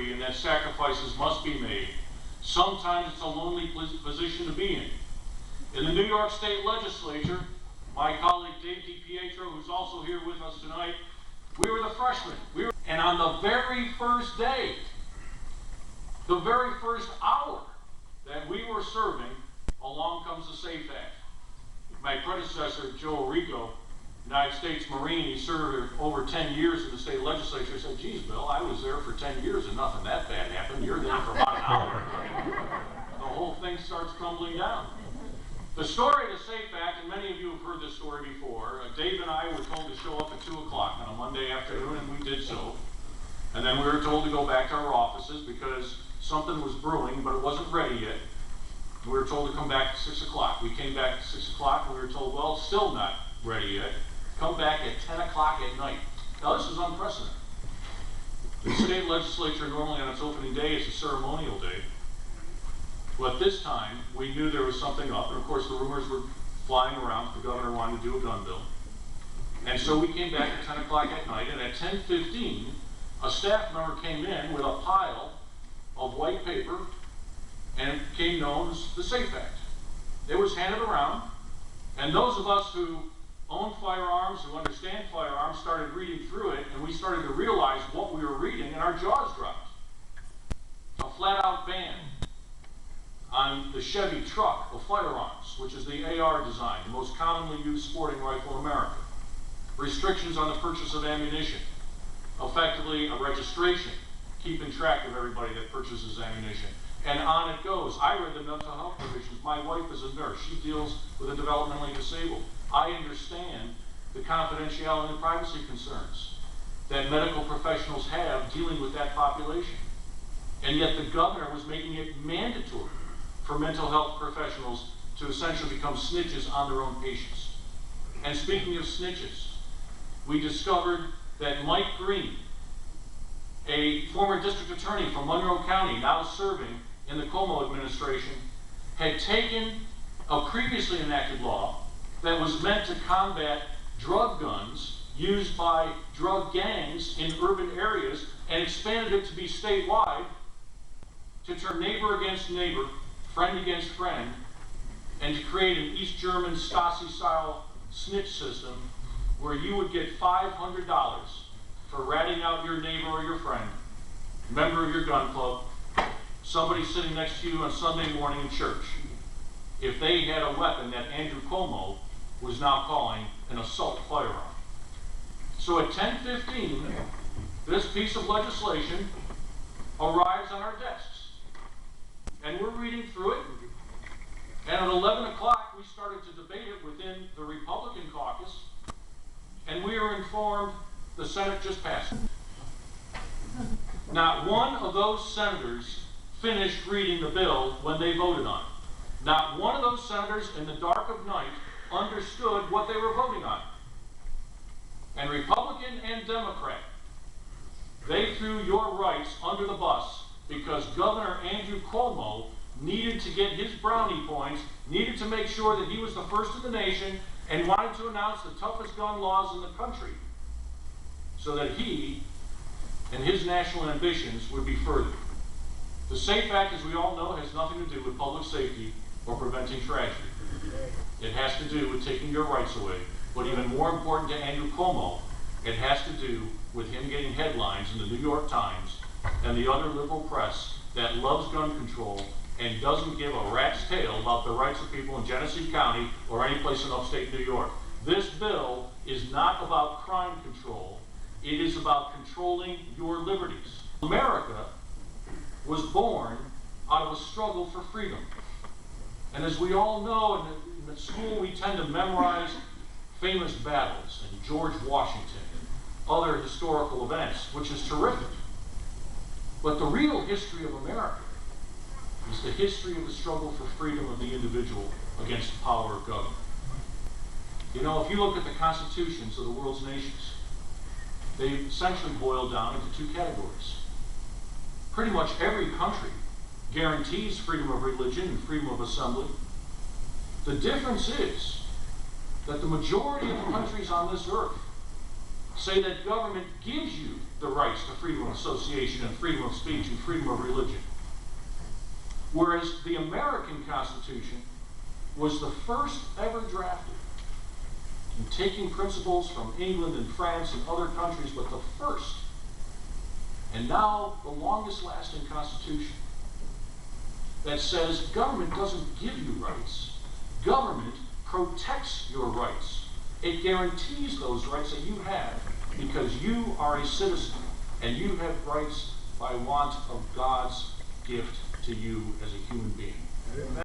free and that sacrifices must be made. Sometimes it's a lonely position to be in. In the New York State Legislature, my colleague Dave DiPietro, who's also here with us tonight, we were the freshmen. And on the very first day, the very first hour that we were serving, along comes the SAFE Act. My predecessor, Joe Rico, United States Marine, he served over 10 years in the state legislature, said, geez, Bill, I was there for 10 years and nothing that bad happened. You're there for about an hour. The whole thing starts crumbling down. The story of the SAFE Act, and many of you have heard this story before, Dave and I were told to show up at 2 o'clock on a Monday afternoon, and we did so. And then we were told to go back to our offices because something was brewing, but it wasn't ready yet. We were told to come back at 6 o'clock. We came back at 6 o'clock, and we were told, well, it's still not ready yet. Come back at 10 o'clock at night. Now, this is unprecedented. The state legislature normally on its opening day is a ceremonial day. But this time, we knew there was something up, and of course the rumors were flying around. The governor wanted to do a gun bill. And so we came back at 10 o'clock at night, and at 10:15, a staff member came in with a pile of white paper, and it became known as the SAFE Act. It was handed around, and those of us who own firearms, who understand firearms, started reading through it, and we started to realize what we were reading, and our jaws dropped. A flat-out ban on the Chevy truck of firearms, which is the AR design, the most commonly used sporting rifle in America. Restrictions on the purchase of ammunition. Effectively, a registration, keeping track of everybody that purchases ammunition. And on it goes. I read the mental health provisions. My wife is a nurse. She deals with the developmentally disabled. I understand the confidentiality and privacy concerns that medical professionals have dealing with that population. And yet the governor was making it mandatory for mental health professionals to essentially become snitches on their own patients. And speaking of snitches, we discovered that Mike Green, a former district attorney from Monroe County, now serving in the Cuomo administration, had taken a previously enacted law that was meant to combat drug guns used by drug gangs in urban areas and expanded it to be statewide to turn neighbor against neighbor, friend against friend, and to create an East German Stasi-style snitch system where you would get $500 for ratting out your neighbor or your friend, member of your gun club, somebody sitting next to you on Sunday morning in church, if they had a weapon that Andrew Cuomo was now calling an assault firearm. So at 10:15, this piece of legislation arrives on our desks. And we're reading through it, and at 11 o'clock we started to debate it within the Republican caucus, and we were informed the Senate just passed it. Not one of those senators finished reading the bill when they voted on it. Not one of those senators in the dark of night understood what they were voting on. And Republican and Democrat, they threw your rights under the bus because Governor Andrew Cuomo needed to get his brownie points, needed to make sure that he was the first in the nation, and wanted to announce the toughest gun laws in the country so that he and his national ambitions would be furthered. The SAFE Act, as we all know, has nothing to do with public safety or preventing tragedy. It has to do with taking your rights away. But even more important to Andrew Cuomo, it has to do with him getting headlines in the New York Times and the other liberal press that loves gun control and doesn't give a rat's tail about the rights of people in Genesee County or any place in upstate New York. This bill is not about crime control. It is about controlling your liberties. America was born out of a struggle for freedom. And as we all know, in school we tend to memorize famous battles and George Washington and other historical events, which is terrific. But the real history of America is the history of the struggle for freedom of the individual against the power of government. You know, if you look at the constitutions of the world's nations, they essentially boil down into two categories. Pretty much every country guarantees freedom of religion and freedom of assembly. The difference is that the majority of the countries on this earth say that government gives you the rights to freedom of association and freedom of speech and freedom of religion. Whereas the American Constitution was the first ever drafted, in taking principles from England and France and other countries, but the first, and now the longest lasting Constitution, that says government doesn't give you rights. Government protects your rights. It guarantees those rights that you have because you are a citizen and you have rights by want of God's gift to you as a human being. Amen.